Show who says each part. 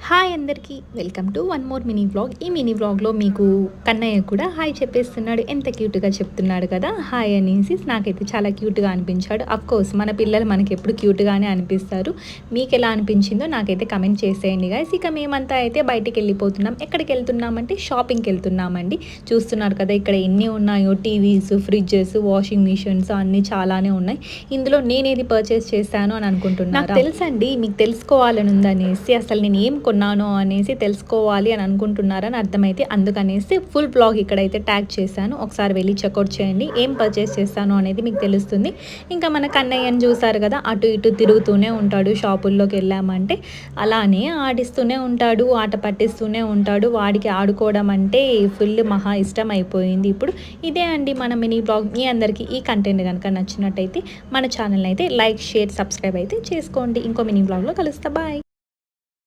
Speaker 1: Hi అందరికీ welcome to one more mini vlog. ఈ mini వ్లాగ్లో మీకు కన్నయ్య కూడా హాయ్ చెప్పేస్తున్నాడు. ఎంత క్యూట్గా చెప్తున్నాడు కదా హాయ్ అనేసి. నాకైతే చాలా క్యూట్గా అనిపించాడు. అఫ్కోర్స్ మన పిల్లలు మనకి ఎప్పుడు క్యూట్గానే అనిపిస్తారు. మీకు ఎలా అనిపించిందో నాకైతే కమెంట్ చేసేయండి గైస్. ఇక మేమంతా అయితే బయటికి వెళ్ళిపోతున్నాం. ఎక్కడికి వెళ్తున్నామంటే షాపింగ్కి వెళ్తున్నామండి. చూస్తున్నారు కదా ఇక్కడ ఎన్ని ఉన్నాయో, టీవీస్, ఫ్రిడ్జెస్, వాషింగ్ మిషన్స్ అన్నీ చాలానే ఉన్నాయి. ఇందులో నేనేది పర్చేస్ చేశాను అని అనుకుంటున్నాను. నాకు తెలుసండి మీకు తెలుసుకోవాలని ఉందనేసి. అసలు నేను ఏం కొన్నాను అనేసి తెలుసుకోవాలి అని అనుకుంటున్నారని అర్థమైతే అందుకనేసి ఫుల్ బ్లాగ్ ఇక్కడైతే ట్యాగ్ చేశాను. ఒకసారి వెళ్ళి చెక్అవుట్ చేయండి. ఏం పర్చేస్ చేస్తాను అనేది మీకు తెలుస్తుంది. ఇంకా మన కన్నయ్యని చూసారు కదా, అటు ఇటు తిరుగుతూనే ఉంటాడు. షాపుల్లోకి వెళ్ళామంటే అలానే ఆడిస్తూనే ఉంటాడు, ఆట పట్టిస్తూనే ఉంటాడు. వాడికి ఆడుకోవడం అంటే ఫుల్ మహా ఇష్టం అయిపోయింది ఇప్పుడు. ఇదే అండి మన మినీ బ్లాగ్. మీ అందరికీ ఈ కంటెంట్ కనుక నచ్చినట్టయితే మన ఛానల్ని అయితే లైక్, షేర్, సబ్స్క్రైబ్ అయితే చేసుకోండి. ఇంకో మినీ బ్లాగ్లో కలుస్తా. బాయ్.